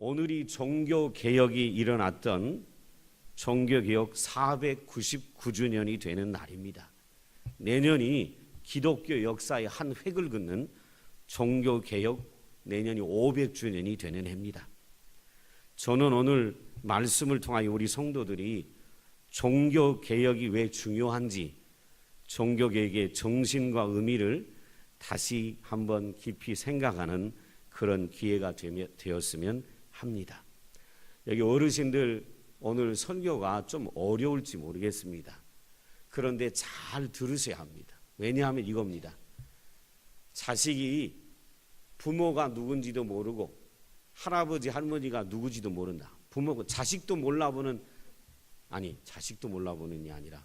오늘이 종교개혁이 일어났던 종교개혁 499주년이 되는 날입니다. 내년이 기독교 역사의 한 획을 긋는 종교개혁 내년이 500주년이 되는 해입니다. 저는 오늘 말씀을 통하여 우리 성도들이 종교개혁이 왜 중요한지, 종교개혁의 정신과 의미를 다시 한번 깊이 생각하는 그런 기회가 되었으면 합니다. 여기 어르신들 오늘 설교가 좀 어려울지 모르겠습니다. 그런데 잘 들으셔야 합니다. 왜냐하면 이겁니다. 자식이 부모가 누군지도 모르고 할아버지 할머니가 누구지도 모른다. 부모가 자식도 몰라보는 자식도 몰라보는이 아니라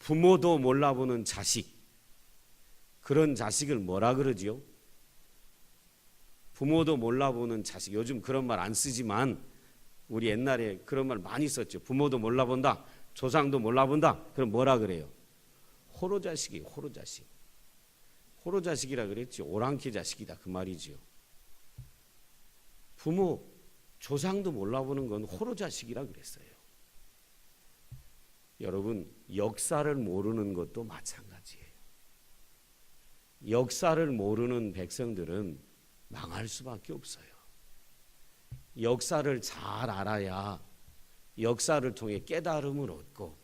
부모도 몰라보는 자식, 그런 자식을 뭐라 그러지요? 부모도 몰라보는 자식. 요즘 그런 말 안 쓰지만 우리 옛날에 그런 말 많이 썼죠. 부모도 몰라본다, 조상도 몰라본다. 그럼 뭐라 그래요? 호로자식이에요. 호로자식. 호로자식이라 그랬지. 오랑캐 자식이다 그 말이지요. 부모, 조상도 몰라보는 건 호로자식이라 그랬어요. 여러분, 역사를 모르는 것도 마찬가지예요. 역사를 모르는 백성들은 망할 수밖에 없어요. 역사를 잘 알아야 역사를 통해 깨달음을 얻고,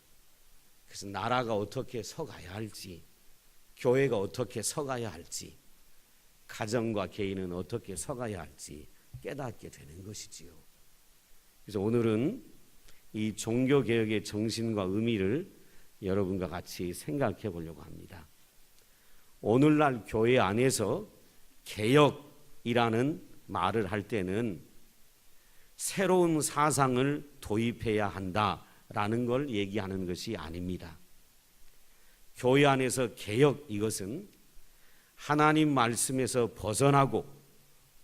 그래서 나라가 어떻게 서가야 할지, 교회가 어떻게 서가야 할지, 가정과 개인은 어떻게 서가야 할지 깨닫게 되는 것이지요. 그래서 오늘은 이 종교개혁의 정신과 의미를 여러분과 같이 생각해 보려고 합니다. 오늘날 교회 안에서 개혁이라는 말을 할 때는 새로운 사상을 도입해야 한다라는 걸 얘기하는 것이 아닙니다. 교회 안에서 개혁, 이것은 하나님 말씀에서 벗어나고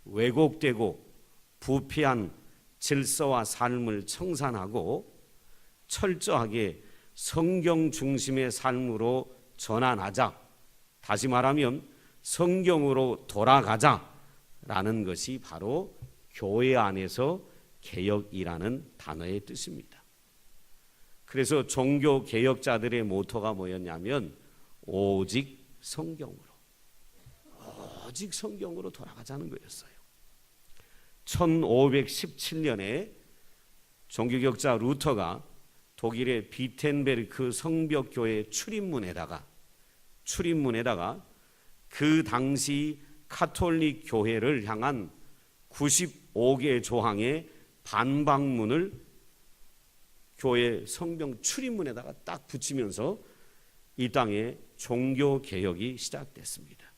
왜곡되고 부패한 질서와 삶을 청산하고 철저하게 성경 중심의 삶으로 전환하자. 다시 말하면 성경으로 돌아가자라는 것이 바로 교회 안에서 개혁이라는 단어의 뜻입니다. 그래서 종교 개혁자들의 모토가 뭐였냐면 오직 성경으로 돌아가자는 거였어요. 1517년에 종교개혁자 루터가 독일의 비텐베르크 성벽교회 출입문에다가 그 당시 카톨릭 교회를 향한 95개 조항의 반박문을 교회 성경 출입문에다가 딱 붙이면서 이 땅에 종교개혁이 시작됐습니다.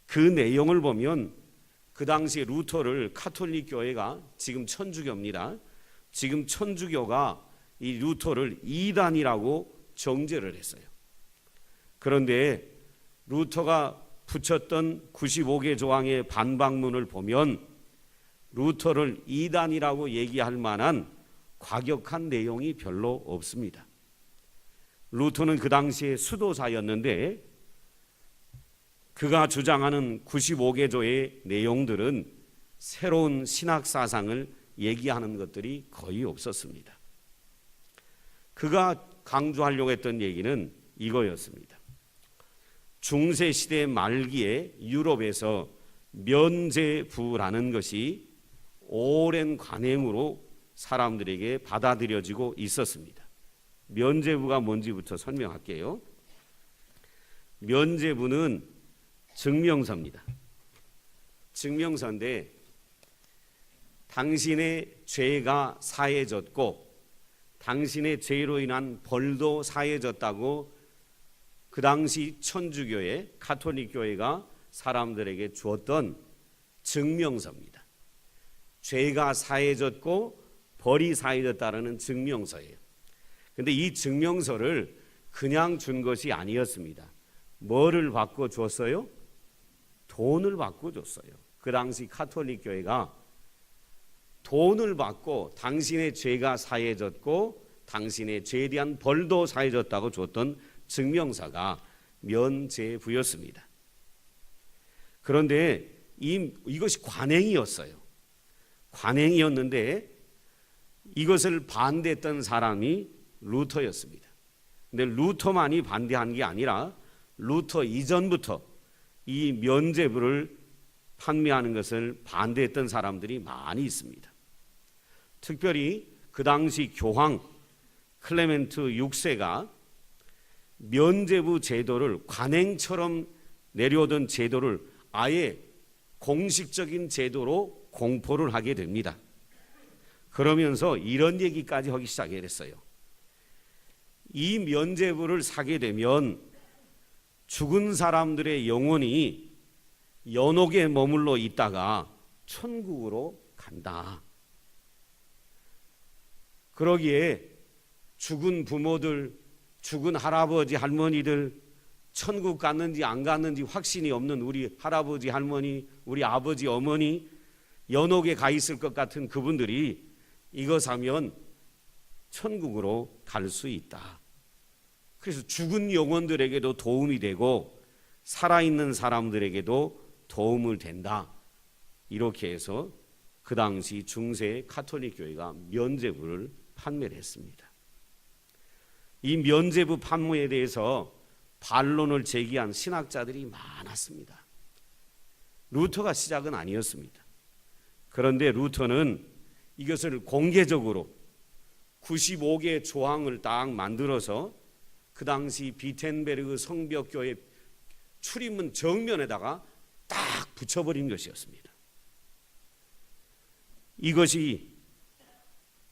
그 내용을 보면 그 당시 루터를 카톨릭 교회가 지금 천주교입니다. 지금 천주교가 이 루터를 이단이라고 정죄를 했어요. 그런데 루터가 붙였던 95개 조항의 반박문을 보면 루터를 이단이라고 얘기할 만한 과격한 내용이 별로 없습니다. 루터는 그 당시에 수도사였는데 그가 주장하는 95개조의 내용들은 새로운 신학 사상을 얘기하는 것들이 거의 없었습니다. 그가 강조하려고 했던 얘기는 이거였습니다. 중세시대 말기에 유럽에서 면제부라는 것이 오랜 관행으로 사람들에게 받아들여지고 있었습니다. 면제부가 뭔지부터 설명할게요. 면제부는 증명서입니다. 증명서인데 당신의 죄가 사해졌고 당신의 죄로 인한 벌도 사해졌다고 그 당시 천주교회, 카톨릭 교회가 사람들에게 주었던 증명서입니다. 죄가 사해졌고 벌이 사해졌다는 증명서예요. 그런데 이 증명서를 그냥 준 것이 아니었습니다. 뭐를 받고 줬어요? 돈을 받고 줬어요. 그 당시 카톨릭 교회가 돈을 받고 당신의 죄가 사해졌고 당신의 죄에 대한 벌도 사해졌다고 줬던 증명서가 면제부였습니다. 그런데 이것이 관행이었어요. 관행이었는데 이것을 반대했던 사람이 루터였습니다. 근데 루터만이 반대한 게 아니라 루터 이전부터 이 면죄부를 판매하는 것을 반대했던 사람들이 많이 있습니다. 특별히 그 당시 교황 클레멘트 6세가 면죄부 제도를 관행처럼 내려오던 제도를 아예 공식적인 제도로 공포를 하게 됩니다. 그러면서 이런 얘기까지 하기 시작했어요. 이 면죄부를 사게 되면 죽은 사람들의 영혼이 연옥에 머물러 있다가 천국으로 간다. 그러기에 죽은 부모들, 죽은 할아버지, 할머니들, 천국 갔는지 안 갔는지 확신이 없는 우리 할아버지, 할머니, 우리 아버지, 어머니, 연옥에 가 있을 것 같은 그분들이 이거 사면 천국으로 갈 수 있다. 그래서 죽은 영혼들에게도 도움이 되고 살아있는 사람들에게도 도움을 된다. 이렇게 해서 그 당시 중세 가톨릭 교회가 면죄부를 판매를 했습니다. 이 면죄부 판매에 대해서 반론을 제기한 신학자들이 많았습니다. 루터가 시작은 아니었습니다. 그런데 루터는 이것을 공개적으로 95개 조항을 딱 만들어서 그 당시 비텐베르그 성벽교회 출입문 정면에다가 딱 붙여버린 것이었습니다. 이것이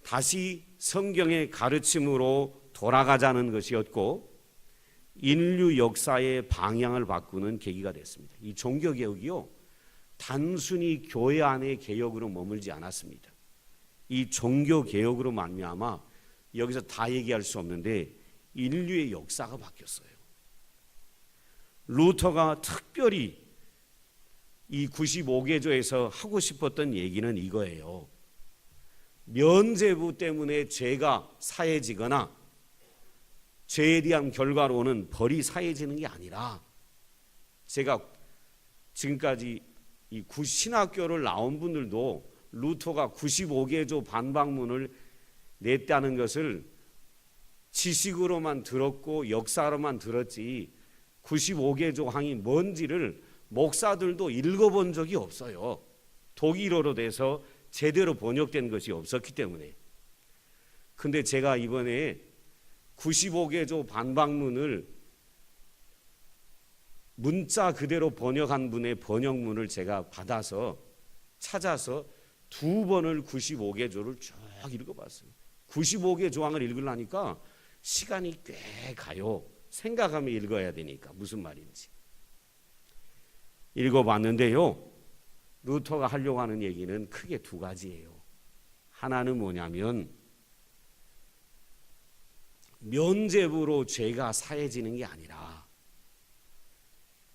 다시 성경의 가르침으로 돌아가자는 것이었고 인류 역사의 방향을 바꾸는 계기가 됐습니다. 이 종교개혁이요, 단순히 교회 안의 개혁으로 머물지 않았습니다. 이 종교개혁으로 말미암아 여기서 다 얘기할 수 없는데 인류의 역사가 바뀌었어요. 루터가 특별히 이 95개조에서 하고 싶었던 얘기는 이거예요. 면죄부 때문에 죄가 사해지거나 죄에 대한 결과로는 벌이 사해지는 게 아니라, 제가 지금까지 이 신학교를 나온 분들도 루터가 95개조 반박문을 냈다는 것을 지식으로만 들었고 역사로만 들었지 95개 조항이 뭔지를 목사들도 읽어본 적이 없어요. 독일어로 돼서 제대로 번역된 것이 없었기 때문에. 근데 제가 이번에 95개조 반박문을 문자 그대로 번역한 분의 번역문을 제가 받아서 찾아서 2번을 95개조를 쭉 읽어봤어요. 95개 조항을 읽으려니까 시간이 꽤 가요. 생각하며 읽어야 되니까 무슨 말인지. 읽어봤는데요, 루터가 하려고 하는 얘기는 크게 두 가지예요. 하나는 뭐냐면 면죄부로 죄가 사해지는 게 아니라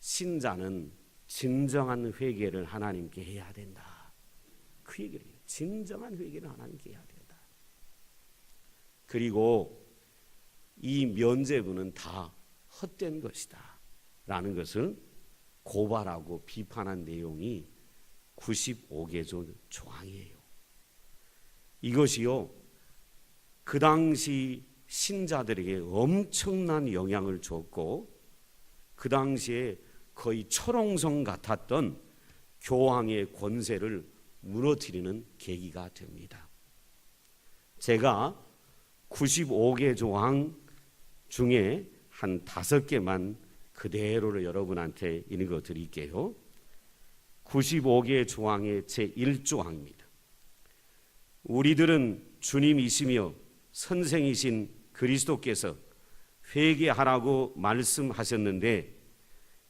신자는 진정한 회개를 하나님께 해야 된다. 그 얘기를 해요. 진정한 회개를 하나님께 해야 된다. 그리고 이 면죄부는 다 헛된 것이다 라는 것을 고발하고 비판한 내용이 95개조 조항이에요. 이것이요, 그 당시 신자들에게 엄청난 영향을 줬고 그 당시에 거의 철옹성 같았던 교황의 권세를 무너뜨리는 계기가 됩니다. 제가 95개 조항 중에 한 5개만 그대로를 여러분한테 읽어 드릴게요. 95개 조항의 제1조항입니다. 우리들은 주님이시며 선생이신 그리스도께서 회개하라고 말씀하셨는데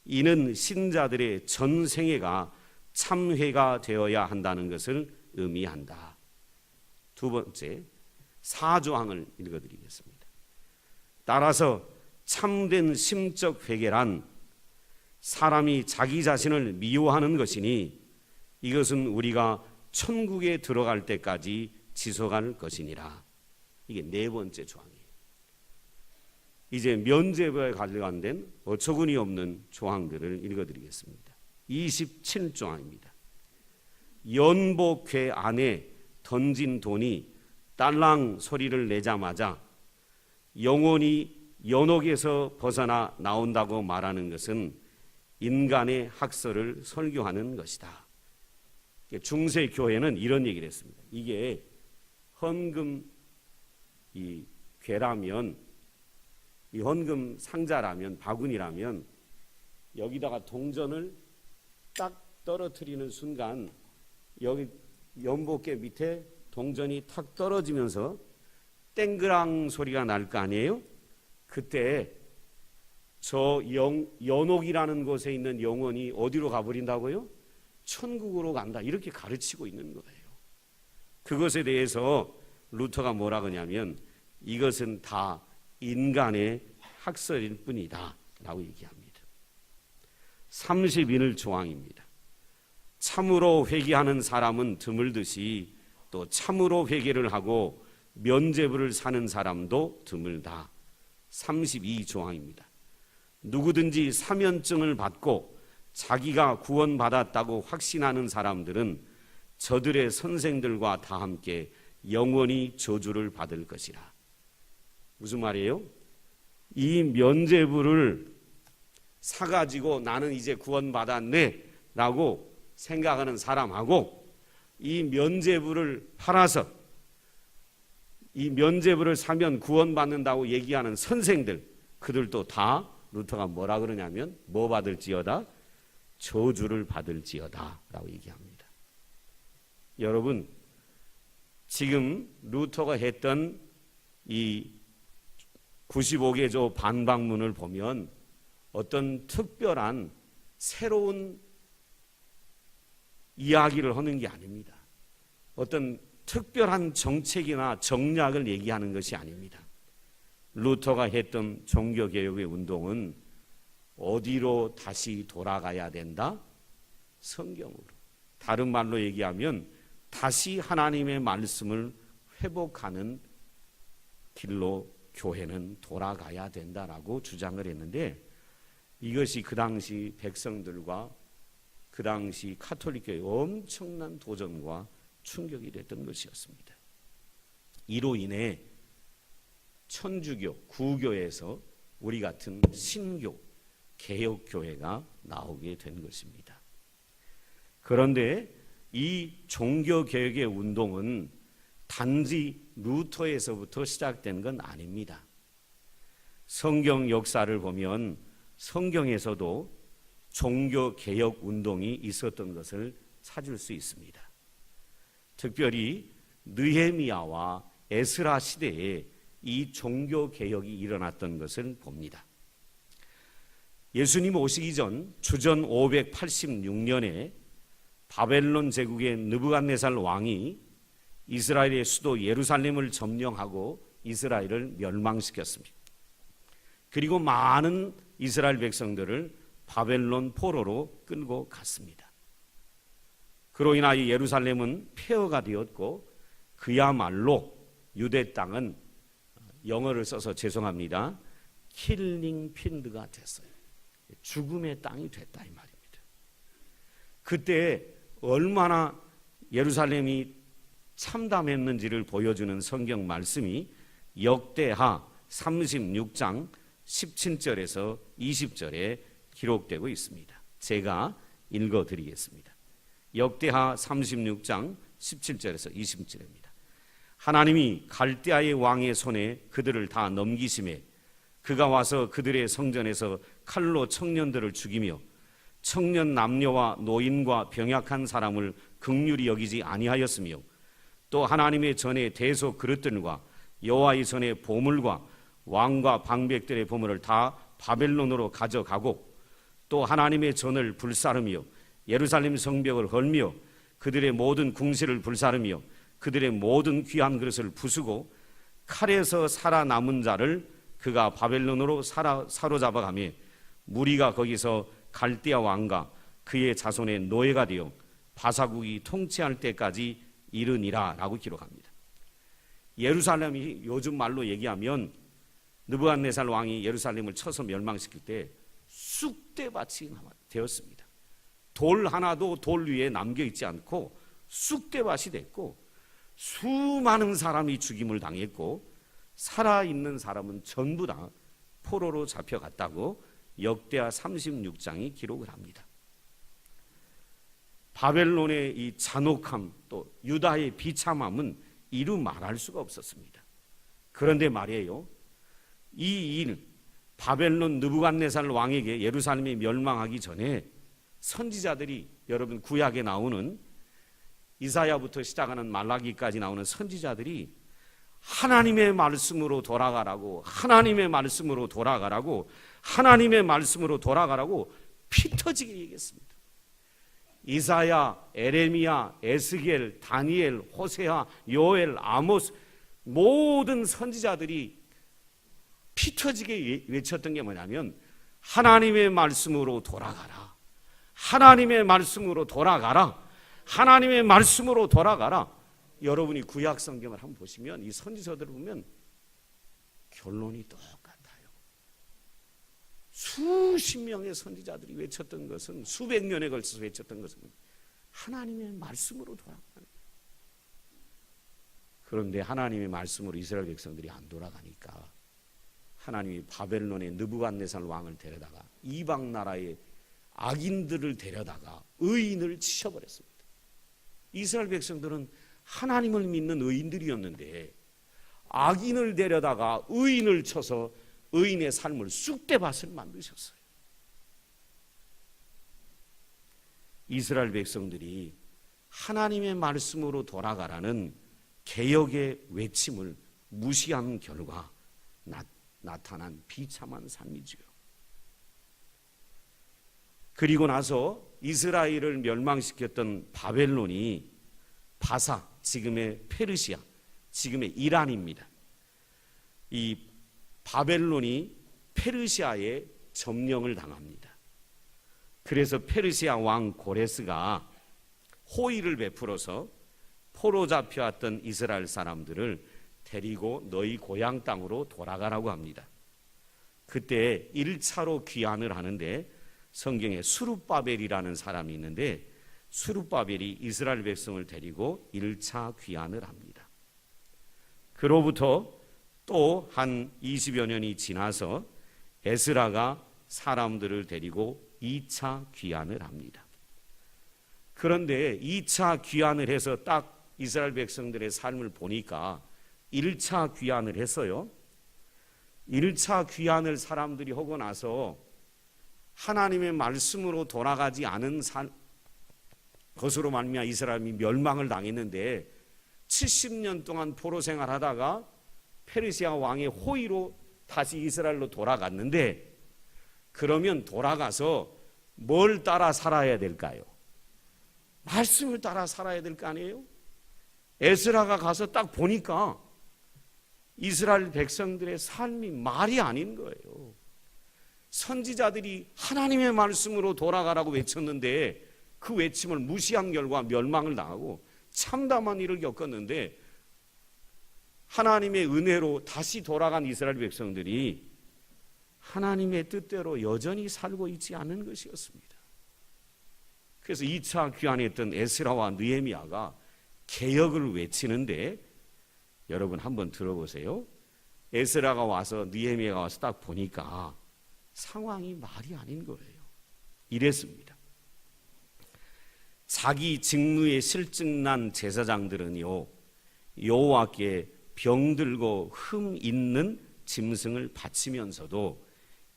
이는 신자들의 전 생애가 참회가 되어야 한다는 것을 의미한다. 두 번째, 4조항을 읽어드리겠습니다. 따라서 참된 심적 회개란 사람이 자기 자신을 미워하는 것이니 이것은 우리가 천국에 들어갈 때까지 지속할 것이니라. 이게 4번째 조항이에요. 이제 면죄부에 관련된 어처구니 없는 조항들을 읽어드리겠습니다. 27조항입니다. 연복회 안에 던진 돈이 딸랑 소리를 내자마자 영혼이 연옥에서 벗어나 나온다고 말하는 것은 인간의 학설을 설교하는 것이다. 중세 교회는 이런 얘기를 했습니다. 이게 헌금 이 괴라면, 이 헌금 상자라면, 바구니라면 여기다가 동전을 딱 떨어뜨리는 순간 여기 연복개 밑에 동전이 탁 떨어지면서 땡그랑 소리가 날 거 아니에요? 그때 저 연옥이라는 곳에 있는 영혼이 어디로 가버린다고요? 천국으로 간다. 이렇게 가르치고 있는 거예요. 그것에 대해서 루터가 뭐라 그러냐면 이것은 다 인간의 학설일 뿐이다 라고 얘기합니다. 31일 조항입니다. 참으로 회개하는 사람은 드물듯이 또 참으로 회개를 하고 면죄부를 사는 사람도 드물다. 32조항입니다. 누구든지 사면증을 받고 자기가 구원받았다고 확신하는 사람들은 저들의 선생들과 다 함께 영원히 저주를 받을 것이라. 무슨 말이에요? 이 면죄부를 사가지고 나는 이제 구원받았네 라고 생각하는 사람하고 이 면죄부를 팔아서 이 면죄부를 사면 구원받는다고 얘기하는 선생들, 그들도 다 루터가 뭐라 그러냐면 뭐 받을지어다? 저주를 받을지어다 라고 얘기합니다. 여러분, 지금 루터가 했던 이 95개조 반박문을 보면 어떤 특별한 새로운 이야기를 하는 게 아닙니다. 어떤 특별한 정책이나 정략을 얘기하는 것이 아닙니다. 루터가 했던 종교개혁의 운동은 어디로 다시 돌아가야 된다? 성경으로. 다른 말로 얘기하면 다시 하나님의 말씀을 회복하는 길로 교회는 돌아가야 된다라고 주장을 했는데, 이것이 그 당시 백성들과 그 당시 카톨릭교회의 엄청난 도전과 충격이 됐던 것이었습니다. 이로 인해 천주교, 구교에서 우리 같은 신교, 개혁교회가 나오게 된 것입니다. 그런데 이 종교개혁의 운동은 단지 루터에서부터 시작된 건 아닙니다. 성경 역사를 보면 성경에서도 종교개혁 운동이 있었던 것을 찾을 수 있습니다. 특별히 느헤미야와 에스라 시대에 이 종교개혁이 일어났던 것을 봅니다. 예수님 오시기 전 주전 586년에 바벨론 제국의 느부갓네살 왕이 이스라엘의 수도 예루살렘을 점령하고 이스라엘을 멸망시켰습니다. 그리고 많은 이스라엘 백성들을 바벨론 포로로 끌고 갔습니다. 그로 인하여 예루살렘은 폐허가 되었고 그야말로 유대 땅은 영어를 써서 죄송합니다. 킬링 필드가 됐어요. 죽음의 땅이 됐다 이 말입니다. 그때 얼마나 예루살렘이 참담했는지를 보여주는 성경 말씀이 역대하 36장 17절에서 20절에 기록되고 있습니다. 제가 읽어드리겠습니다. 역대하 36장 17절에서 20절입니다. 하나님이 갈대아의 왕의 손에 그들을 다 넘기심에 그가 와서 그들의 성전에서 칼로 청년들을 죽이며 청년 남녀와 노인과 병약한 사람을 긍휼히 여기지 아니하였으며 또 하나님의 전에 대소 그릇들과 여호와의 전에 보물과 왕과 방백들의 보물을 다 바벨론으로 가져가고 또 하나님의 전을 불사르며 예루살렘 성벽을 헐며 그들의 모든 궁실을 불사르며 그들의 모든 귀한 그릇을 부수고 칼에서 살아남은 자를 그가 바벨론으로 사로잡아가며 무리가 거기서 갈대아 왕과 그의 자손의 노예가 되어 바사국이 통치할 때까지 이르니라 라고 기록합니다. 예루살렘이 요즘 말로 얘기하면 느부갓네살 왕이 예루살렘을 쳐서 멸망시킬 때 쑥대밭이 되었습니다. 돌 하나도 돌 위에 남겨있지 않고 쑥대밭이 됐고 수많은 사람이 죽임을 당했고 살아있는 사람은 전부 다 포로로 잡혀갔다고 역대하 36장이 기록을 합니다. 바벨론의 이 잔혹함 또 유다의 비참함은 이루 말할 수가 없었습니다. 그런데 말이에요, 이 일, 바벨론 느부갓네살 왕에게 예루살렘이 멸망하기 전에 선지자들이, 여러분 구약에 나오는 이사야부터 시작하는 말라기까지 나오는 선지자들이 하나님의 말씀으로 돌아가라고, 하나님의 말씀으로 돌아가라고, 하나님의 말씀으로 돌아가라고 피 터지게 얘기했습니다. 이사야, 에레미야, 에스겔, 다니엘, 호세아, 요엘, 아모스, 모든 선지자들이 피 터지게 외쳤던 게 뭐냐면 하나님의 말씀으로 돌아가라, 하나님의 말씀으로 돌아가라, 하나님의 말씀으로 돌아가라. 여러분이 구약 성경을 한번 보시면 이 선지서들을 보면 결론이 똑같아요. 수십 명의 선지자들이 외쳤던 것은, 수백 년에 걸쳐서 외쳤던 것은 하나님의 말씀으로 돌아가는 거예요. 그런데 하나님의 말씀으로 이스라엘 백성들이 안 돌아가니까 하나님이 바벨론의 느부갓네살 왕을 데려다가 이방 나라의 악인들을 데려다가 의인을 치셔버렸습니다. 이스라엘 백성들은 하나님을 믿는 의인들이었는데 악인을 데려다가 의인을 쳐서 의인의 삶을 쑥대밭을 만드셨어요. 이스라엘 백성들이 하나님의 말씀으로 돌아가라는 개혁의 외침을 무시한 결과 나타난 비참한 삶이지요. 그리고 나서 이스라엘을 멸망시켰던 바벨론이 바사, 지금의 페르시아, 지금의 이란입니다. 이 바벨론이 페르시아에 점령을 당합니다. 그래서 페르시아 왕 고레스가 호의를 베풀어서 포로 잡혀왔던 이스라엘 사람들을 데리고 너희 고향 땅으로 돌아가라고 합니다. 그때 1차로 귀환을 하는데 성경에 수룹바벨이라는 사람이 있는데 수룹바벨이 이스라엘 백성을 데리고 1차 귀환을 합니다. 그로부터 또 한 20여 년이 지나서 에스라가 사람들을 데리고 2차 귀환을 합니다. 그런데 2차 귀환을 해서 딱 이스라엘 백성들의 삶을 보니까 1차 귀환을 했어요. 1차 귀환을 사람들이 하고 나서 하나님의 말씀으로 돌아가지 않은 것으로 말미암아 이스라엘이 멸망을 당했는데 70년 동안 포로 생활하다가 페르시아 왕의 호의로 다시 이스라엘로 돌아갔는데, 그러면 돌아가서 뭘 따라 살아야 될까요? 말씀을 따라 살아야 될 거 아니에요? 에스라가 가서 딱 보니까 이스라엘 백성들의 삶이 말이 아닌 거예요. 선지자들이 하나님의 말씀으로 돌아가라고 외쳤는데 그 외침을 무시한 결과 멸망을 당하고 참담한 일을 겪었는데, 하나님의 은혜로 다시 돌아간 이스라엘 백성들이 하나님의 뜻대로 여전히 살고 있지 않은 것이었습니다. 그래서 2차 귀환했던 에스라와 느헤미야가 개혁을 외치는데, 여러분 한번 들어보세요. 에스라가 와서 느헤미야가 와서 딱 보니까 상황이 말이 아닌 거예요. 이랬습니다. 자기 직무에 실증난 제사장들은요, 여호와께 병들고 흠 있는 짐승을 바치면서도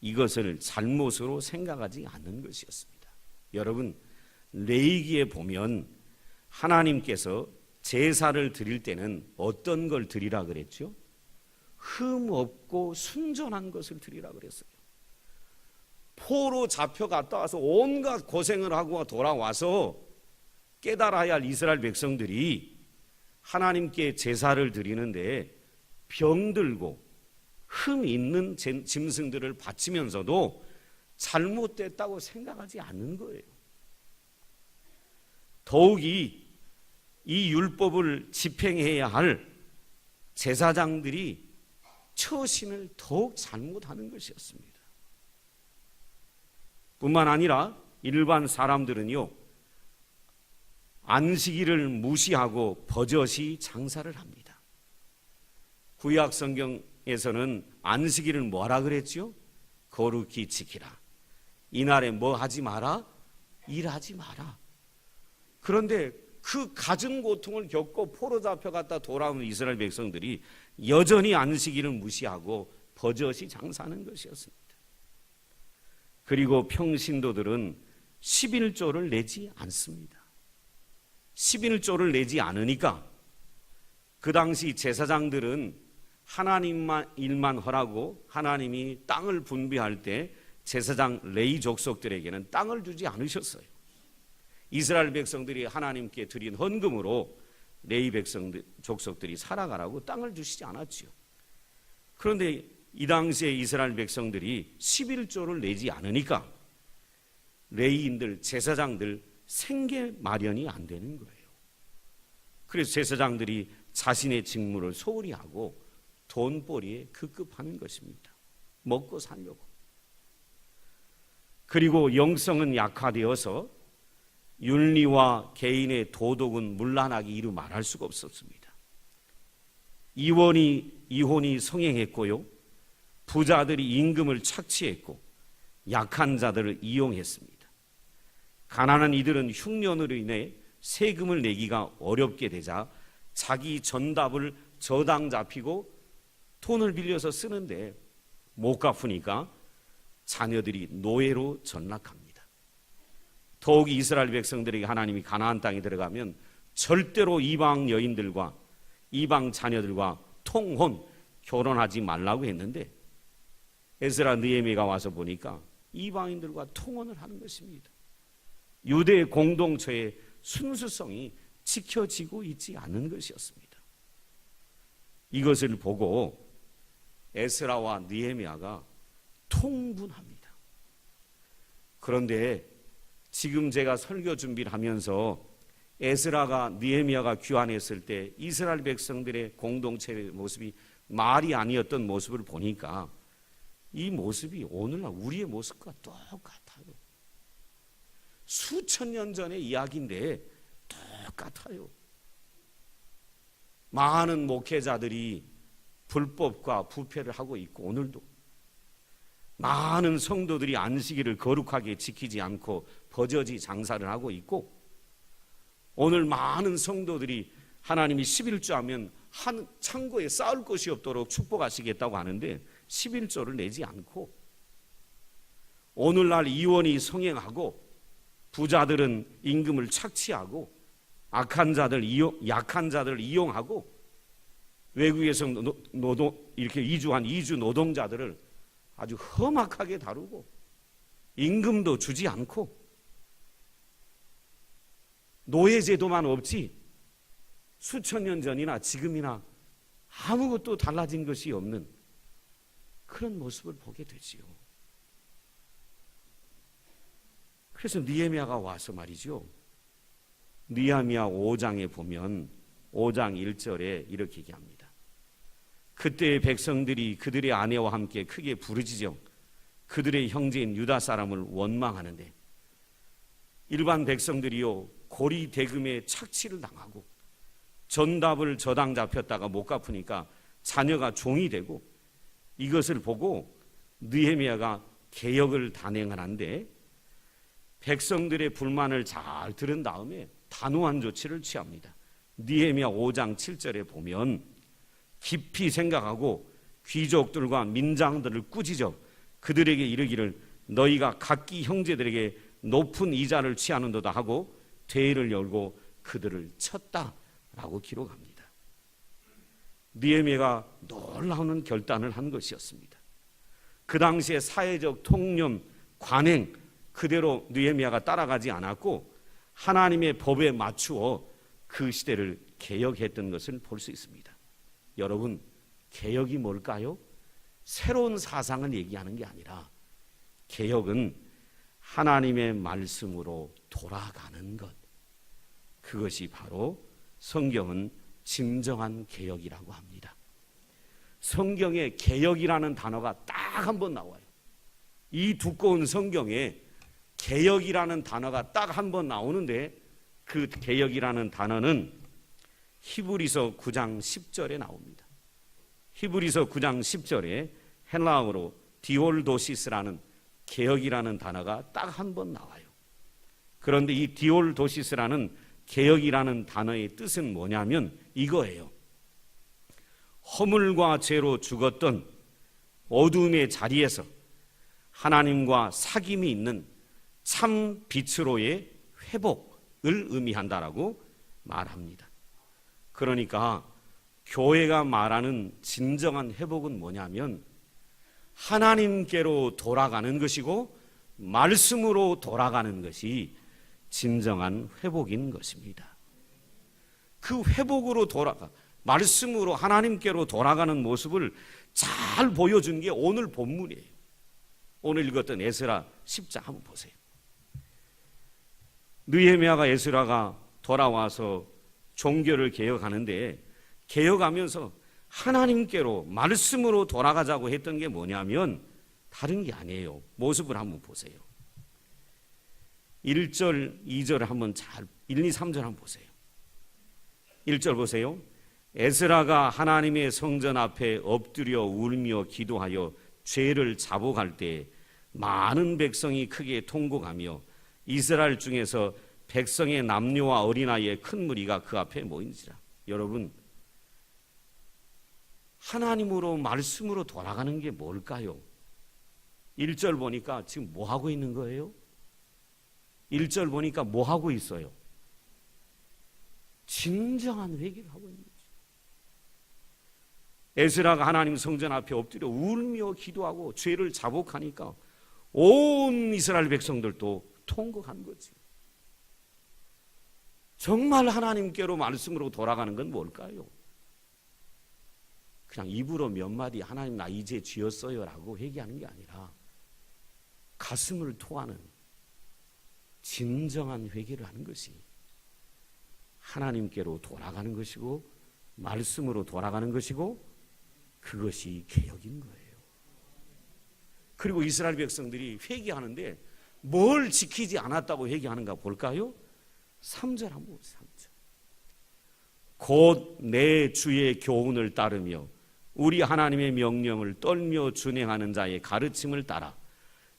이것을 잘못으로 생각하지 않는 것이었습니다. 여러분, 레위기에 보면 하나님께서 제사를 드릴 때는 어떤 걸 드리라 그랬죠? 흠 없고 순전한 것을 드리라 그랬어요. 포로 잡혀갔다 와서 온갖 고생을 하고 돌아와서 깨달아야 할 이스라엘 백성들이 하나님께 제사를 드리는데 병들고 흠 있는 짐승들을 바치면서도 잘못됐다고 생각하지 않는 거예요. 더욱이 이 율법을 집행해야 할 제사장들이 처신을 더욱 잘못하는 것이었습니다. 뿐만 아니라 일반 사람들은요, 안식일을 무시하고 버젓이 장사를 합니다. 구약 성경에서는 안식일을 뭐라 그랬죠? 거룩히 지키라. 이날에 뭐 하지 마라? 일하지 마라. 그런데 그 갖은 고통을 겪고 포로 잡혀갔다 돌아오는 이스라엘 백성들이 여전히 안식일을 무시하고 버젓이 장사하는 것이었습니다. 그리고 평신도들은 11조를 내지 않습니다. 11조를 내지 않으니까 그 당시 제사장들은 하나님만 일만 허라고 하나님이 땅을 분배할 때 제사장 레위 족속들에게는 땅을 주지 않으셨어요. 이스라엘 백성들이 하나님께 드린 헌금으로 레위 족속들이 살아가라고 땅을 주시지 않았지요. 그런데 이 당시에 이스라엘 백성들이 11조를 내지 않으니까 레위인들, 제사장들 생계 마련이 안 되는 거예요. 그래서 제사장들이 자신의 직무를 소홀히 하고 돈벌이에 급급하는 것입니다. 먹고 살려고. 그리고 영성은 약화되어서 윤리와 개인의 도덕은 문란하기 이루 말할 수가 없었습니다. 이혼이 성행했고요. 부자들이 임금을 착취했고 약한 자들을 이용했습니다. 가난한 이들은 흉년으로 인해 세금을 내기가 어렵게 되자 자기 전답을 저당 잡히고 돈을 빌려서 쓰는데 못 갚으니까 자녀들이 노예로 전락합니다. 더욱이 이스라엘 백성들에게 하나님이 가나안 땅에 들어가면 절대로 이방 여인들과 이방 자녀들과 통혼, 결혼하지 말라고 했는데 에스라 느헤미야가 와서 보니까 이방인들과 통혼을 하는 것입니다. 유대 공동체의 순수성이 지켜지고 있지 않은 것이었습니다. 이것을 보고 에스라와 느헤미야가 통분합니다. 그런데 지금 제가 설교 준비를 하면서 에스라가 느헤미야가 귀환했을 때 이스라엘 백성들의 공동체의 모습이 말이 아니었던 모습을 보니까 이 모습이 오늘날 우리의 모습과 똑같아요. 수천 년 전의 이야기인데 똑같아요. 많은 목회자들이 불법과 부패를 하고 있고 오늘도 많은 성도들이 안식일을 거룩하게 지키지 않고 버젓이 장사를 하고 있고 오늘 많은 성도들이 하나님이 11조 하면 한 창고에 쌓을 것이 없도록 축복하시겠다고 하는데 11조를 내지 않고 오늘날 이혼이 성행하고 부자들은 임금을 착취하고 약한 자들을 이용하고 외국에서 이렇게 이주한 이주 노동자들을 아주 험악하게 다루고 임금도 주지 않고 노예제도만 없지 수천 년 전이나 지금이나 아무것도 달라진 것이 없는 그런 모습을 보게 되지요. 그래서 느헤미야가 와서 말이죠. 느헤미야 5장에 보면 5장 1절에 이렇게 얘기합니다. 그때의 백성들이 그들의 아내와 함께 크게 부르짖어 그들의 형제인 유다 사람을 원망하는데 일반 백성들이요 고리 대금에 착취를 당하고 전답을 저당 잡혔다가 못 갚으니까 자녀가 종이 되고 이것을 보고 느헤미야가 개혁을 단행하는데 백성들의 불만을 잘 들은 다음에 단호한 조치를 취합니다. 느헤미야 5장 7절에 보면 깊이 생각하고 귀족들과 민장들을 꾸짖어 그들에게 이르기를 너희가 각기 형제들에게 높은 이자를 취하는도다 하고 대회를 열고 그들을 쳤다라고 기록합니다. 느헤미야가 놀라운 결단을 한 것이었습니다. 그 당시에 사회적 통념, 관행 그대로 느헤미야가 따라가지 않았고 하나님의 법에 맞추어 그 시대를 개혁했던 것을 볼 수 있습니다. 여러분, 개혁이 뭘까요? 새로운 사상을 얘기하는 게 아니라 개혁은 하나님의 말씀으로 돌아가는 것. 그것이 바로 성경은 진정한 개혁이라고 합니다. 성경에 개혁이라는 단어가 딱 한 번 나와요. 이 두꺼운 성경에 개혁이라는 단어가 딱 한 번 나오는데 그 개혁이라는 단어는 히브리서 9장 10절에 나옵니다. 히브리서 9장 10절에 헬라어로 디올도시스라는 개혁이라는 단어가 딱 한 번 나와요. 그런데 이 디올도시스라는 개혁이라는 단어의 뜻은 뭐냐면 이거예요. 허물과 죄로 죽었던 어두움의 자리에서 하나님과 사귐이 있는 참 빛으로의 회복을 의미한다라고 말합니다. 그러니까 교회가 말하는 진정한 회복은 뭐냐면 하나님께로 돌아가는 것이고 말씀으로 돌아가는 것이 진정한 회복인 것입니다. 그 회복으로 돌아가 말씀으로 하나님께로 돌아가는 모습을 잘 보여준 게 오늘 본문이에요. 오늘 읽었던 에스라 10장 한번 보세요. 느헤미야가 에스라가 돌아와서 종교를 개혁하는데 개혁하면서 하나님께로 말씀으로 돌아가자고 했던 게 뭐냐면 다른 게 아니에요. 모습을 한번 보세요. 1절, 2절 한번 1, 2, 3절 한번 보세요. 1절 보세요. 에스라가 하나님의 성전 앞에 엎드려 울며 기도하여 죄를 자복할 때 많은 백성이 크게 통곡하며 이스라엘 중에서 백성의 남녀와 어린아이의 큰 무리가 그 앞에 모인지라. 여러분, 하나님으로 말씀으로 돌아가는 게 뭘까요? 1절 보니까 지금 뭐 하고 있는 거예요? 1절 보니까 뭐 하고 있어요? 진정한 회개를 하고 있는 거죠. 에스라가 하나님 성전 앞에 엎드려 울며 기도하고 죄를 자복하니까 온 이스라엘 백성들도 통곡한 거지. 정말 하나님께로 말씀으로 돌아가는 건 뭘까요? 그냥 입으로 몇 마디 하나님 나 이제 지었어요 라고 회개하는 게 아니라 가슴을 토하는 진정한 회개를 하는 것이 하나님께로 돌아가는 것이고 말씀으로 돌아가는 것이고 그것이 개혁인 거예요. 그리고 이스라엘 백성들이 회개하는데 뭘 지키지 않았다고 회개하는가 볼까요? 3절 한번 보세요. 3절. 곧 내 주의 교훈을 따르며 우리 하나님의 명령을 떨며 준행하는 자의 가르침을 따라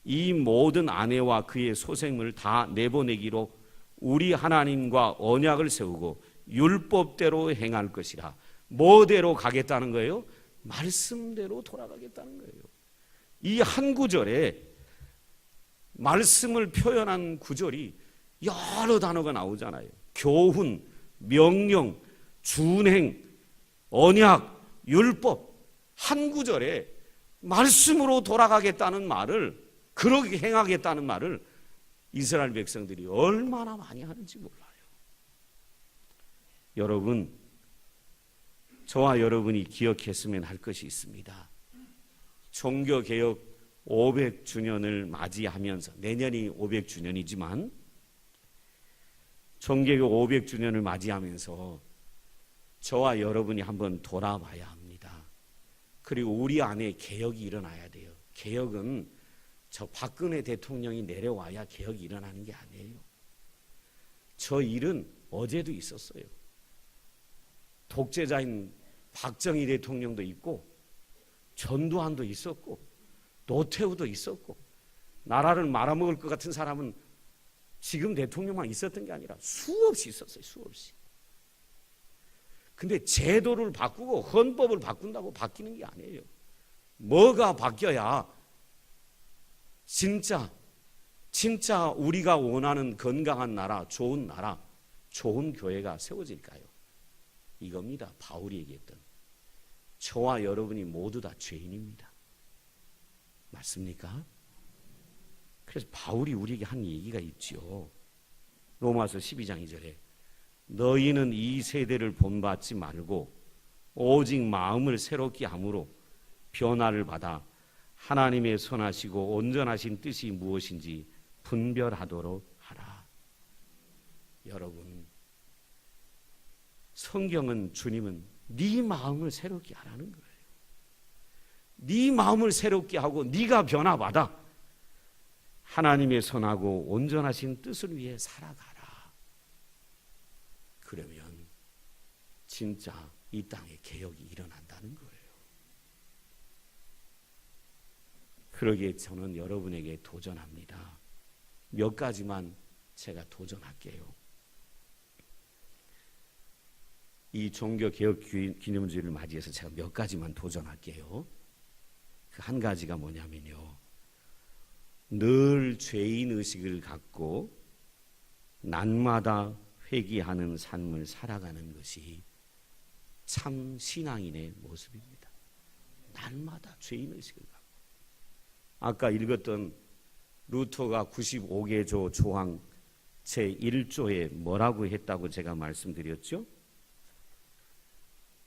이 모든 아내와 그의 소생을 다 내보내기로 우리 하나님과 언약을 세우고 율법대로 행할 것이라. 뭐대로 가겠다는 거예요? 말씀대로 돌아가겠다는 거예요. 이 한 구절에 말씀을 표현한 구절이 여러 단어가 나오잖아요. 교훈, 명령, 준행, 언약, 율법. 한 구절에 말씀으로 돌아가겠다는 말을, 그렇게 행하겠다는 말을 이스라엘 백성들이 얼마나 많이 하는지 몰라요. 여러분, 저와 여러분이 기억했으면 할 것이 있습니다. 종교개혁 500주년을 맞이하면서, 내년이 500주년이지만 종교개혁 500주년을 맞이하면서 저와 여러분이 한번 돌아봐야 합니다. 그리고 우리 안에 개혁이 일어나야 돼요. 개혁은 저 박근혜 대통령이 내려와야 개혁이 일어나는 게 아니에요. 저 일은 어제도 있었어요. 독재자인 박정희 대통령도 있고 전두환도 있었고 노태우도 있었고 나라를 말아먹을 것 같은 사람은 지금 대통령만 있었던 게 아니라 수없이 있었어요. 수없이. 근데 제도를 바꾸고 헌법을 바꾼다고 바뀌는 게 아니에요. 뭐가 바뀌어야 진짜 우리가 원하는 건강한 나라, 좋은 교회가 세워질까요? 이겁니다. 바울이 얘기했던 저와 여러분이 모두 다 죄인입니다. 맞습니까? 그래서 바울이 우리에게 한 얘기가 있죠. 로마서 12장 2절에 너희는 이 세대를 본받지 말고 오직 마음을 새롭게 함으로 변화를 받아 하나님의 선하시고 온전하신 뜻이 무엇인지 분별하도록 하라. 여러분, 성경은, 주님은 네 마음을 새롭게 하라는 거예요. 네 마음을 새롭게 하고 네가 변화받아 하나님의 선하고 온전하신 뜻을 위해 살아가라. 그러면 진짜 이 땅에 개혁이 일어난다는 거예요. 그러기에 저는 여러분에게 도전합니다. 몇 가지만 제가 도전할게요. 이 종교개혁 기념주의를 맞이해서 제가 몇 가지만 도전할게요. 그 한 가지가 뭐냐면요, 늘 죄인의식을 갖고 날마다 회개하는 삶을 살아가는 것이 참 신앙인의 모습입니다. 날마다 죄인의식을 갖고. 아까 읽었던 루터가 95개조 조항 제1조에 뭐라고 했다고 제가 말씀드렸죠?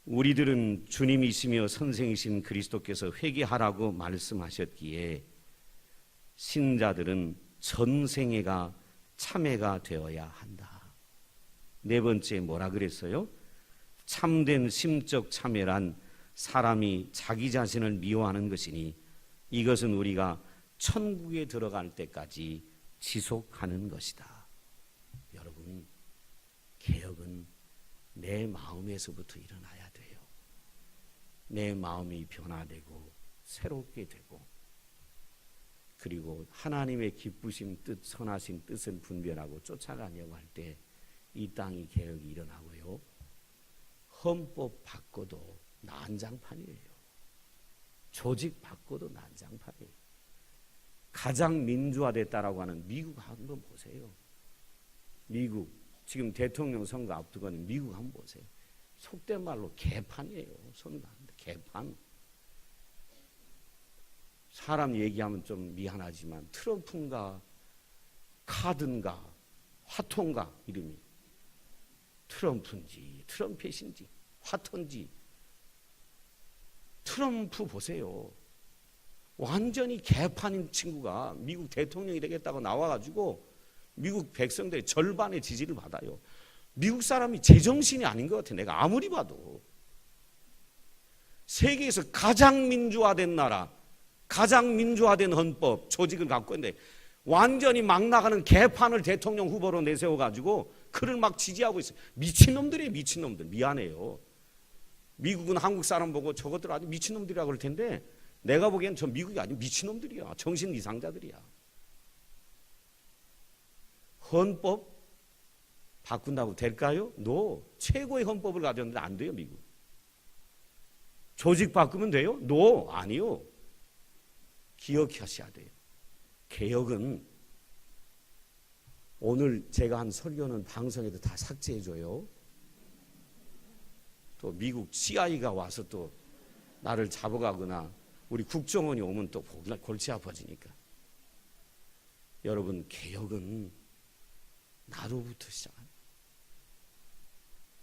우리들은 주님이시며 선생이신 그리스도께서 회개하라고 말씀하셨기에 신자들은 전생애가 참회가 되어야 한다. 네 번째 뭐라 그랬어요? 참된 심적 참회란 사람이 자기 자신을 미워하는 것이니 이것은 우리가 천국에 들어갈 때까지 지속하는 것이다. 여러분, 개혁은 내 마음에서부터 일어나야 돼요. 내 마음이 변화되고 새롭게 되고, 그리고 하나님의 기쁘신 뜻, 선하신 뜻을 분별하고 쫓아가려고 할 때 이 땅이 개혁이 일어나고요. 헌법 바꿔도 난장판이에요. 조직 바꿔도 난장판이에요. 가장 민주화됐다라고 하는 미국 한번 보세요. 미국 지금 대통령 선거 앞두고는 미국 한번 보세요. 속된 말로 개판이에요. 선거하는데 개판. 사람 얘기하면 좀 미안하지만 트럼프인가 카든가 화통가 이름이 트럼프인지 트럼펫인지 화통인지 트럼프 보세요. 완전히 개판인 친구가 미국 대통령이 되겠다고 나와가지고 미국 백성들의 절반의 지지를 받아요. 미국 사람이 제정신이 아닌 것 같아. 내가 아무리 봐도. 세계에서 가장 민주화된 나라, 가장 민주화된 헌법, 조직을 갖고 있는데 완전히 막 나가는 개판을 대통령 후보로 내세워가지고 그를 막 지지하고 있어요. 미친놈들이에요. 미친놈들. 미안해요. 미국은 한국 사람 보고 저것들 아주 미친놈들이라고 그럴 텐데 내가 보기엔 저 미국이 아주 미친놈들이야. 정신 이상자들이야. 헌법 바꾼다고 될까요? No. 최고의 헌법을 가졌는데 안 돼요. 미국. 조직 바꾸면 돼요? No. 아니요. 기억하셔야 돼요. 개혁은 오늘 제가 한 설교는 방송에도 다 삭제해줘요. 또 미국 CIA가 와서 또 나를 잡아가거나 우리 국정원이 오면 또 골치 아파지니까. 여러분, 개혁은 나로부터 시작합니다.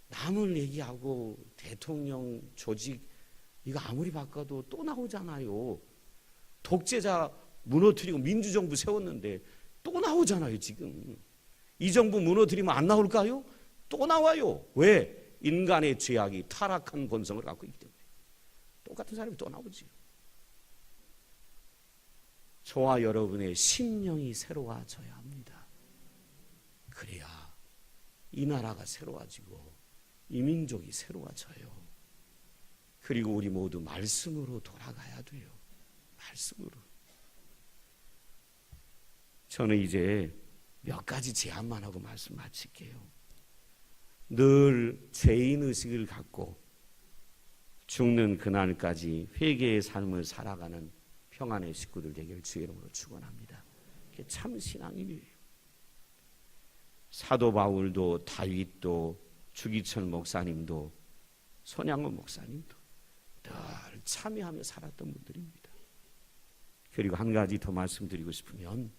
남을 얘기하고 대통령 조직 이거 아무리 바꿔도 또 나오잖아요. 독재자 무너뜨리고 민주정부 세웠는데 또 나오잖아요. 지금 이 정부 무너뜨리면 안 나올까요? 또 나와요. 왜? 인간의 죄악이 타락한 본성을 갖고 있기 때문에. 똑같은 사람이 또 나오지요. 저와 여러분의 심령이 새로워져야 합니다. 그래야 이 나라가 새로워지고 이 민족이 새로워져요. 그리고 우리 모두 말씀으로 돌아가야 돼요. 말씀으로. 저는 이제 몇 가지 제안만 하고 말씀 마칠게요. 늘 죄인의식을 갖고 죽는 그날까지 회개의 삶을 살아가는 평안의 식구들 되기를 주의 이름으로 축원합니다. 그게 참 신앙이에요. 사도 바울도 다윗도 주기철 목사님도 손양원 목사님도 늘 참여하며 살았던 분들입니다. 그리고 한 가지 더 말씀드리고 싶으면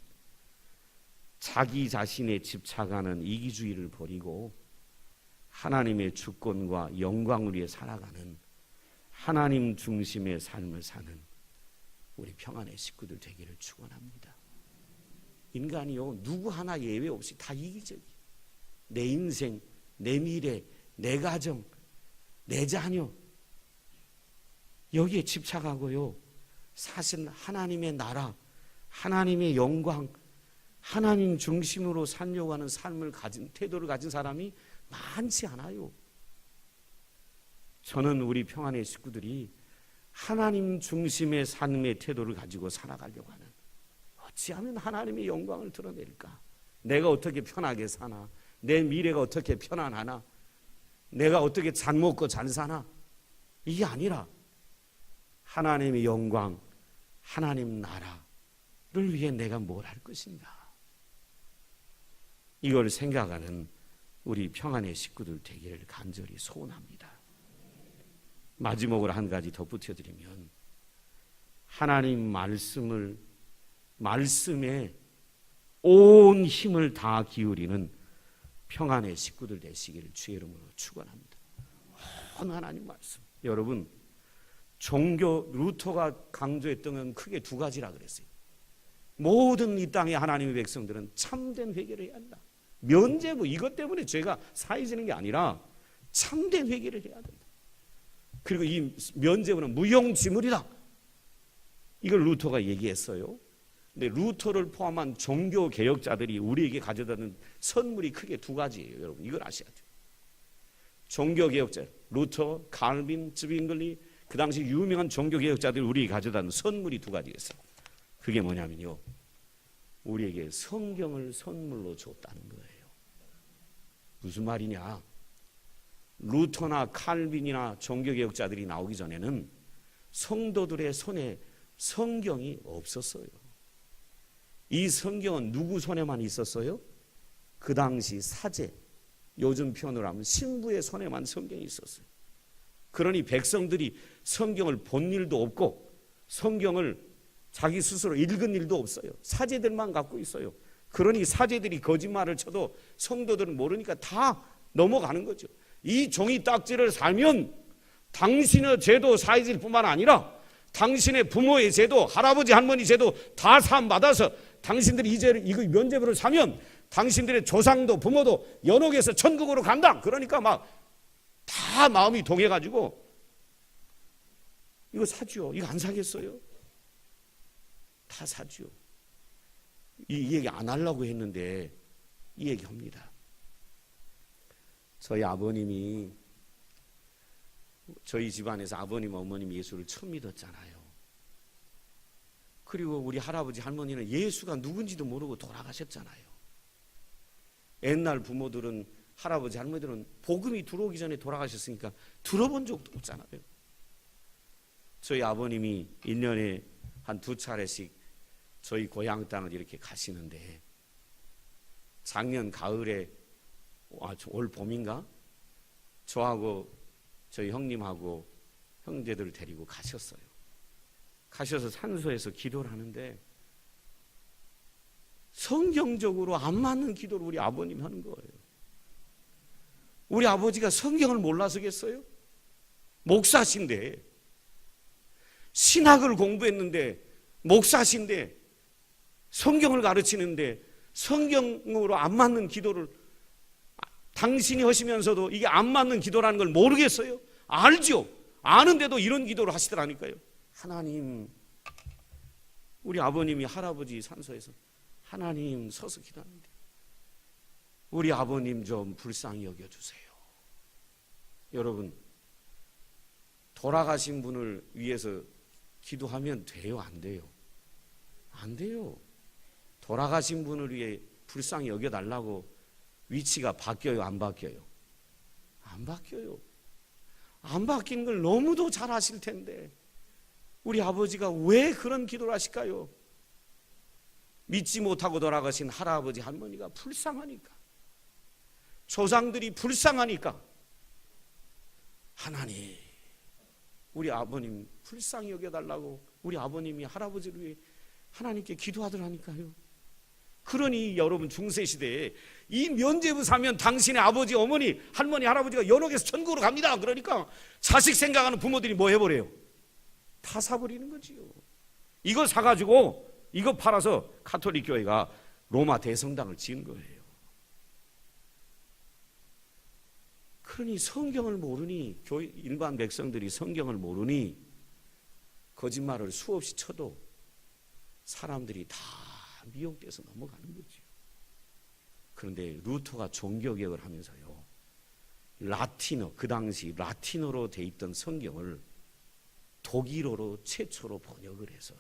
자기 자신에 집착하는 이기주의를 버리고 하나님의 주권과 영광을 위해 살아가는 하나님 중심의 삶을 사는 우리 평안의 식구들 되기를 축원합니다. 인간이요, 누구 하나 예외 없이 다 이기적이에요. 내 인생, 내 미래, 내 가정, 내 자녀 여기에 집착하고요. 사실 하나님의 나라, 하나님의 영광, 하나님 중심으로 살려고 하는 삶을 가진 태도를 가진 사람이 많지 않아요. 저는 우리 평안의 식구들이 하나님 중심의 삶의 태도를 가지고 살아가려고 하는, 어찌하면 하나님의 영광을 드러낼까? 내가 어떻게 편하게 사나? 내 미래가 어떻게 편안하나? 내가 어떻게 잘 먹고 잘 사나? 이게 아니라 하나님의 영광, 하나님 나라를 위해 내가 뭘 할 것인가? 이걸 생각하는 우리 평안의 식구들 되기를 간절히 소원합니다. 마지막으로 한 가지 덧붙여 드리면, 하나님 말씀에 온 힘을 다 기울이는 평안의 식구들 되시기를 주의 이름으로 축원합니다. 온 하나님 말씀. 여러분, 종교 루터가 강조했던 건 크게 두 가지라 그랬어요. 모든 이 땅의 하나님의 백성들은 참된 회개를 해야 한다. 면죄부 이것 때문에 죄가 사해지는 게 아니라 참된 회개를 해야 된다. 그리고 이 면죄부는 무용지물이다. 이걸 루터가 얘기했어요. 근데 루터를 포함한 종교 개혁자들이 우리에게 가져다는 선물이 크게 두 가지예요. 여러분 이걸 아셔야 돼요. 종교 개혁자 루터, 칼빈, 즈빙글리, 그 당시 유명한 종교 개혁자들이 우리에게 가져다는 선물이 두 가지였어요. 그게 뭐냐면요, 우리에게 성경을 선물로 줬다는 거예요. 무슨 말이냐? 루터나 칼빈이나 종교개혁자들이 나오기 전에는 성도들의 손에 성경이 없었어요. 이 성경은 누구 손에만 있었어요? 그 당시 사제, 요즘 표현으로 하면 신부의 손에만 성경이 있었어요. 그러니 백성들이 성경을 본 일도 없고 성경을 자기 스스로 읽은 일도 없어요. 사제들만 갖고 있어요. 그러니 사제들이 거짓말을 쳐도 성도들은 모르니까 다 넘어가는 거죠. 이 종이 딱지를 살면 당신의 죄도 사해질 뿐만 아니라 당신의 부모의 죄도, 할아버지 할머니 죄도 다 사함받아서 당신들이 이거 면죄부를 사면 당신들의 조상도 부모도 연옥에서 천국으로 간다. 그러니까 막 다 마음이 동해가지고 이거 사죠. 이거 안 사겠어요? 다 사죠. 이 얘기 안 하려고 했는데 이 얘기 합니다. 저희 아버님이, 저희 집안에서 아버님 어머님 예수를 처음 믿었잖아요. 그리고 우리 할아버지 할머니는 예수가 누군지도 모르고 돌아가셨잖아요. 옛날 부모들은, 할아버지 할머니들은 복음이 들어오기 전에 돌아가셨으니까 들어본 적도 없잖아요. 저희 아버님이 1년에 한 2차례씩 저희 고향 땅을 이렇게 가시는데, 작년 가을에, 올 봄인가? 저하고 저희 형님하고 형제들을 데리고 가셨어요. 가셔서 산소에서 기도를 하는데 성경적으로 안 맞는 기도를 우리 아버님이 하는 거예요. 우리 아버지가 성경을 몰라서겠어요? 목사신데, 신학을 공부했는데, 목사신데, 성경을 가르치는데 성경으로 안 맞는 기도를 당신이 하시면서도 이게 안 맞는 기도라는 걸 모르겠어요? 알죠? 아는데도 이런 기도를 하시더라니까요. 하나님, 우리 아버님이 할아버지 산소에서 하나님 서서 기도하는데 우리 아버님 좀 불쌍히 여겨주세요. 여러분, 돌아가신 분을 위해서 기도하면 돼요? 안 돼요? 안 돼요. 돌아가신 분을 위해 불쌍히 여겨달라고 위치가 바뀌어요? 안 바뀌어요? 안 바뀌어요. 안 바뀐 걸 너무도 잘 아실 텐데 우리 아버지가 왜 그런 기도를 하실까요? 믿지 못하고 돌아가신 할아버지 할머니가 불쌍하니까, 조상들이 불쌍하니까 하나님, 우리 아버님 불쌍히 여겨달라고 우리 아버님이 할아버지를 위해 하나님께 기도하더라니까요. 그러니 여러분, 중세시대에 이 면죄부 사면 당신의 아버지, 어머니, 할머니, 할아버지가 연옥에서 천국으로 갑니다. 그러니까 자식 생각하는 부모들이 뭐 해버려요? 다 사버리는 거지요. 이거 사가지고 이거 팔아서 가톨릭 교회가 로마 대성당을 지은 거예요. 그러니 성경을 모르니, 교회 일반 백성들이 성경을 모르니 거짓말을 수없이 쳐도 사람들이 다 미혹돼서 넘어가는 거죠. 그런데 루터가 종교개혁을 하면서요, 라틴어, 그 당시 라틴어로 돼 있던 성경을 독일어로 최초로 번역을 해서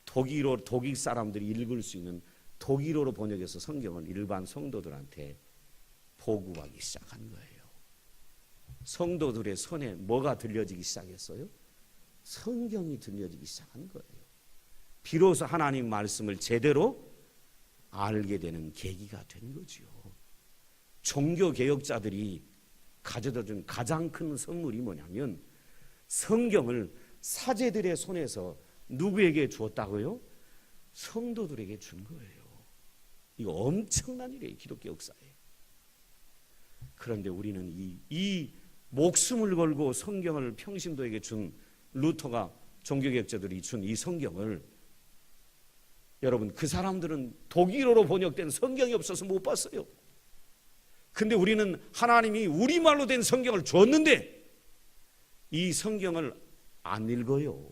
독일 사람들이 읽을 수 있는 독일어로 번역해서 성경을 일반 성도들한테 보급하기 시작한 거예요. 성도들의 손에 뭐가 들려지기 시작했어요? 성경이 들려지기 시작한 거예요. 비로소 하나님 말씀을 제대로 알게 되는 계기가 된 거죠. 종교개혁자들이 가져다 준 가장 큰 선물이 뭐냐면 성경을 사제들의 손에서 누구에게 주었다고요? 성도들에게 준 거예요. 이거 엄청난 일이에요, 기독교 역사에. 그런데 우리는 이 목숨을 걸고 성경을 평신도에게 준 루터가 종교개혁자들이 준 이 성경을, 여러분, 그 사람들은 독일어로 번역된 성경이 없어서 못 봤어요. 근데 우리는 하나님이 우리말로 된 성경을 줬는데 이 성경을 안 읽어요.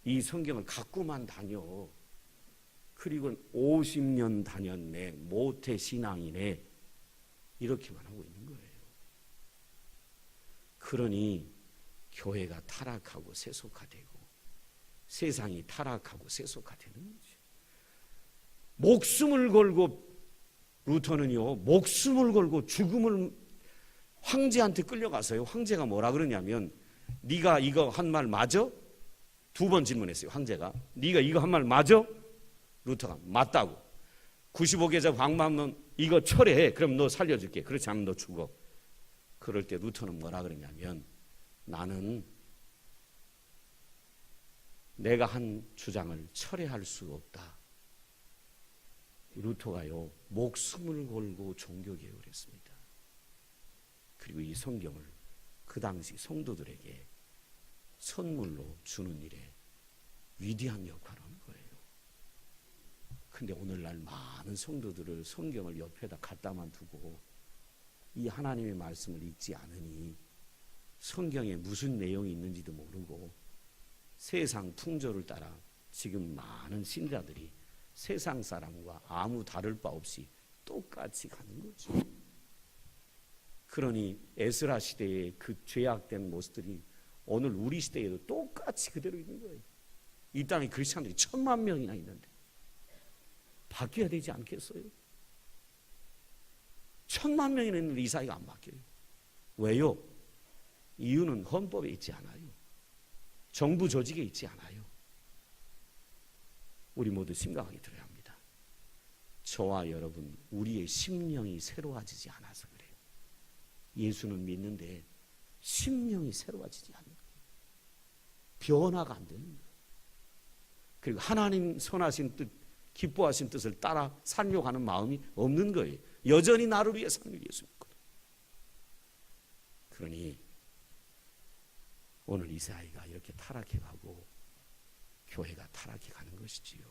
이 성경을 갖고만 다녀. 그리고 50년 다녔네, 모태 신앙이네, 이렇게만 하고 있는 거예요. 그러니 교회가 타락하고 세속화되고 세상이 타락하고 세속화되는 거죠. 목숨을 걸고, 루터는요, 목숨을 걸고 죽음을, 황제한테 끌려가서요, 황제가 뭐라 그러냐면, 네가 이거 한 말 맞아? 2번 질문했어요. 황제가 네가 이거 한 말 맞아? 루터가 맞다고. 95계적 방문하면 이거 철회해. 그럼 너 살려줄게. 그렇지 않으면 너 죽어. 그럴 때 루터는 뭐라 그러냐면, 나는 내가 한 주장을 철회할 수 없다. 루터가요, 목숨을 걸고 종교개혁을 했습니다. 그리고 이 성경을 그 당시 성도들에게 선물로 주는 일에 위대한 역할을 하는 거예요. 근데 오늘날 많은 성도들을 성경을 옆에다 갖다만 두고 이 하나님의 말씀을 읽지 않으니 성경에 무슨 내용이 있는지도 모르고 세상 풍조를 따라 지금 많은 신자들이 세상 사람과 아무 다를 바 없이 똑같이 가는 거죠. 그러니 에스라 시대의 그 죄악된 모습들이 오늘 우리 시대에도 똑같이 그대로 있는 거예요. 이 땅에 크리스찬들이 1000만 명이나 있는데 바뀌어야 되지 않겠어요? 1000만 명이나 있는데 이 사회가 안 바뀌어요. 왜요? 이유는 헌법에 있지 않아요. 정부 조직에 있지 않아요. 우리 모두 심각하게 들어야 합니다. 저와 여러분, 우리의 심령이 새로워지지 않아서 그래요. 예수는 믿는데 심령이 새로워지지 않는 거예요. 변화가 안 되는 거예요. 그리고 하나님 선하신 뜻, 기뻐하신 뜻을 따라 살려고 하는 마음이 없는 거예요. 여전히 나를 위해 사는 예수 믿거든. 그러니 오늘 이 사회가 이렇게 타락해가고 교회가 타락해가는 것이지요.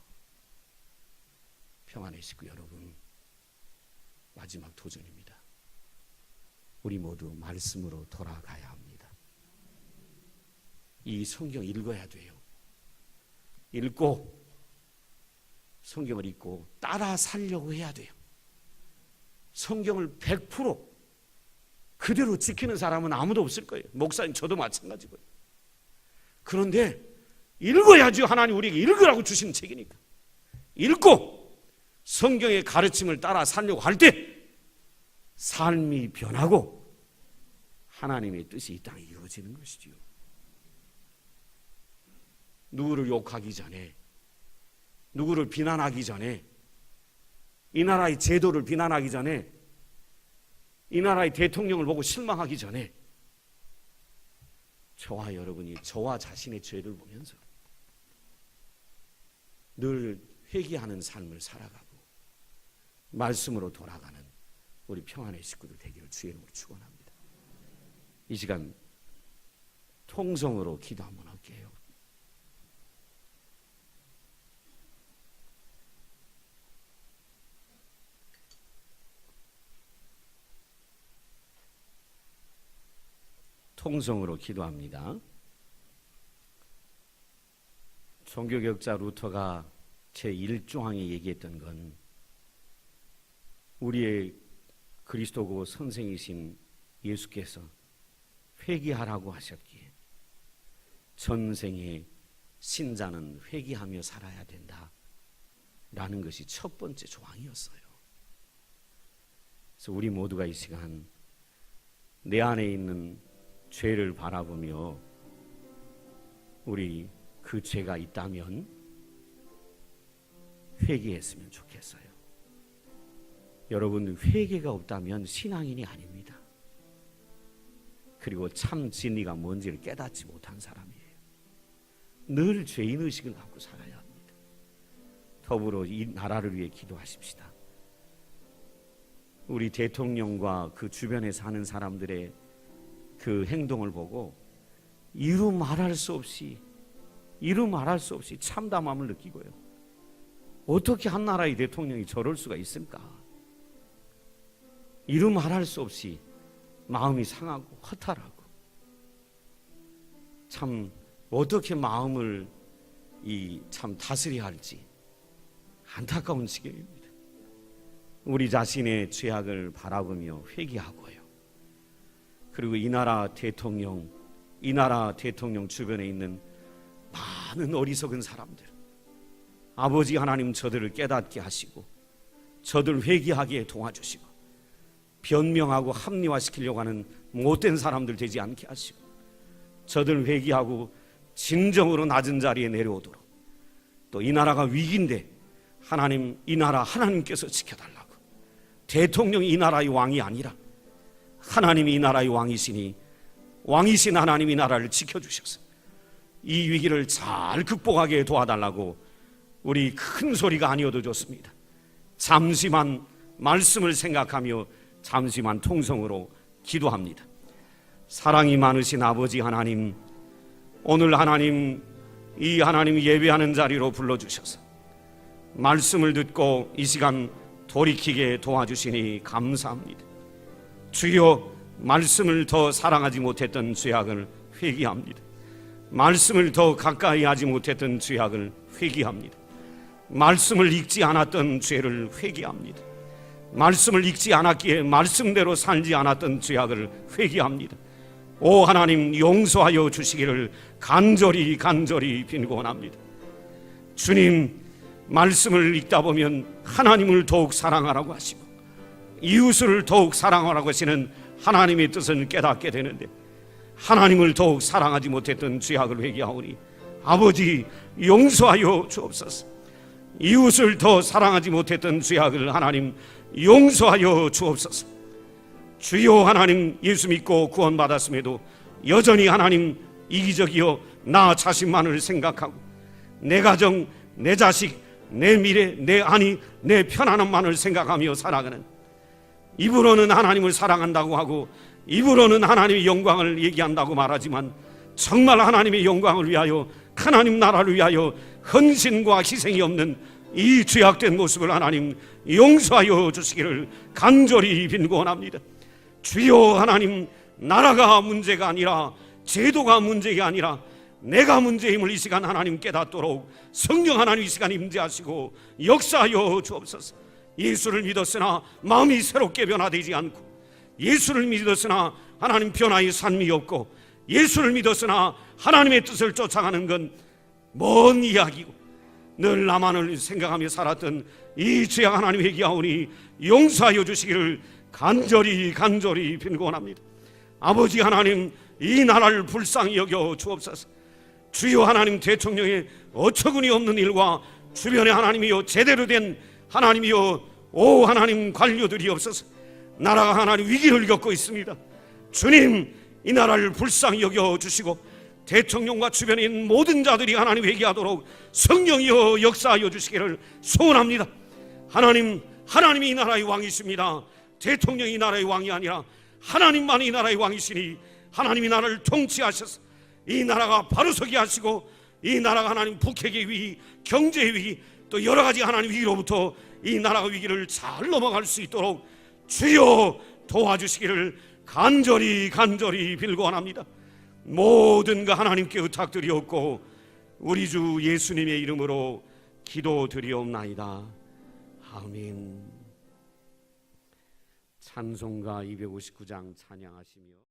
평안의 식구 여러분, 마지막 도전입니다. 우리 모두 말씀으로 돌아가야 합니다. 이 성경 읽어야 돼요. 읽고 성경을 읽고 따라 살려고 해야 돼요. 성경을 100% 그대로 지키는 사람은 아무도 없을 거예요. 목사님, 저도 마찬가지고요. 그런데 읽어야죠. 하나님 우리에게 읽으라고 주신 책이니까. 읽고 성경의 가르침을 따라 살려고 할 때 삶이 변하고 하나님의 뜻이 이 땅에 이루어지는 것이지요. 누구를 욕하기 전에, 누구를 비난하기 전에, 이 나라의 제도를 비난하기 전에, 이 나라의 대통령을 보고 실망하기 전에 저와 여러분이 저와 자신의 죄를 보면서 늘 회개하는 삶을 살아가고 말씀으로 돌아가는 우리 평안의 식구들 되기를 주의 이름으로 축원합니다. 이 시간 통성으로 기도 한번 할게요. 통성으로 기도합니다. 종교개혁자 루터가 제1조항에 얘기했던 건 우리의 그리스도고 선생이신 예수께서 회개하라고 하셨기에 전생에 신자는 회개하며 살아야 된다 라는 것이 첫 번째 조항이었어요. 그래서 우리 모두가 이 시간 내 안에 있는 죄를 바라보며 우리 그 죄가 있다면 회개했으면 좋겠어요. 여러분, 회개가 없다면 신앙인이 아닙니다. 그리고 참 진리가 뭔지를 깨닫지 못한 사람이에요. 늘 죄인의식을 갖고 살아야 합니다. 더불어 이 나라를 위해 기도하십시다. 우리 대통령과 그 주변에 사는 사람들의 그 행동을 보고 이루 말할 수 없이 참담함을 느끼고요. 어떻게 한 나라의 대통령이 저럴 수가 있을까? 이루 말할 수 없이 마음이 상하고 허탈하고, 참 어떻게 마음을 참 다스려야 할지 안타까운 지경입니다. 우리 자신의 죄악을 바라보며 회개하고요. 그리고 이 나라 대통령 주변에 있는 많은 어리석은 사람들, 아버지 하나님 저들을 깨닫게 하시고 저들 회개하게 도와주시고 변명하고 합리화시키려고 하는 못된 사람들 되지 않게 하시고 저들 회개하고 진정으로 낮은 자리에 내려오도록, 또 이 나라가 위기인데 하나님, 이 나라 하나님께서 지켜달라고, 대통령이 이 나라의 왕이 아니라 하나님이 이 나라의 왕이시니 왕이신 하나님이 이 나라를 지켜주셔서 이 위기를 잘 극복하게 도와달라고 우리 큰 소리가 아니어도 좋습니다. 잠시만 말씀을 생각하며 잠시만 통성으로 기도합니다. 사랑이 많으신 아버지 하나님, 오늘 하나님, 이 하나님 예배하는 자리로 불러주셔서 말씀을 듣고 이 시간 돌이키게 도와주시니 감사합니다. 주여, 말씀을 더 사랑하지 못했던 죄악을 회개합니다. 말씀을 더 가까이 하지 못했던 죄악을 회개합니다. 말씀을 읽지 않았던 죄를 회개합니다. 말씀을 읽지 않았기에 말씀대로 살지 않았던 죄악을 회개합니다. 오 하나님, 용서하여 주시기를 간절히 빈곤합니다. 주님, 말씀을 읽다 보면 하나님을 더욱 사랑하라고 하시고 이웃을 더욱 사랑하라고 하시는 하나님의 뜻을 깨닫게 되는데, 하나님을 더욱 사랑하지 못했던 죄악을 회개하오니 아버지 용서하여 주옵소서. 이웃을 더 사랑하지 못했던 죄악을 하나님 용서하여 주옵소서. 주여, 하나님 예수 믿고 구원받았음에도 여전히 하나님 이기적이여 나 자신만을 생각하고 내 가정, 내 자식, 내 미래, 내 아니, 내 편안함만을 생각하며 살아가는, 입으로는 하나님을 사랑한다고 하고 입으로는 하나님의 영광을 얘기한다고 말하지만 정말 하나님의 영광을 위하여, 하나님 나라를 위하여 헌신과 희생이 없는 이 죄악된 모습을 하나님 용서하여 주시기를 간절히 빈곤합니다. 주여, 하나님, 나라가 문제가 아니라, 제도가 문제가 아니라 내가 문제임을 이 시간 하나님 깨닫도록 성령 하나님 이 시간 임재하시고 역사하여 주옵소서. 예수를 믿었으나 마음이 새롭게 변화되지 않고, 예수를 믿었으나 하나님 변화의 삶이 없고, 예수를 믿었으나 하나님의 뜻을 쫓아가는 건 먼 이야기고, 늘 나만을 생각하며 살았던 이 죄악 하나님 회개하오니 용서하여 주시기를 간절히 빈곤합니다. 아버지 하나님, 이 나라를 불쌍히 여겨 주옵소서. 주여, 하나님 대통령의 어처구니 없는 일과 주변에 하나님이여 제대로 된 하나님이여 오 하나님 관료들이 없어서 나라가 하나님 위기를 겪고 있습니다. 주님, 이 나라를 불쌍히 여겨 주시고 대통령과 주변에 있는 모든 자들이 하나님 회개하도록 성령이여 역사하여 주시기를 소원합니다. 하나님, 하나님이 이 나라의 왕이십니다. 대통령이 이 나라의 왕이 아니라 하나님만이 이 나라의 왕이시니 하나님이 나라를 통치하셔서 이 나라가 바로 서게 하시고, 이 나라가 하나님 북핵의 위기, 경제의 위기, 또 여러 가지 하나님 위기로부터 이 나라가 위기를 잘 넘어갈 수 있도록 주여 도와주시기를 간절히 빌고원합니다. 모든 거 하나님께 의탁드리옵고 우리 주 예수님의 이름으로 기도드리옵나이다. 아멘. 찬송가 259장 찬양하시며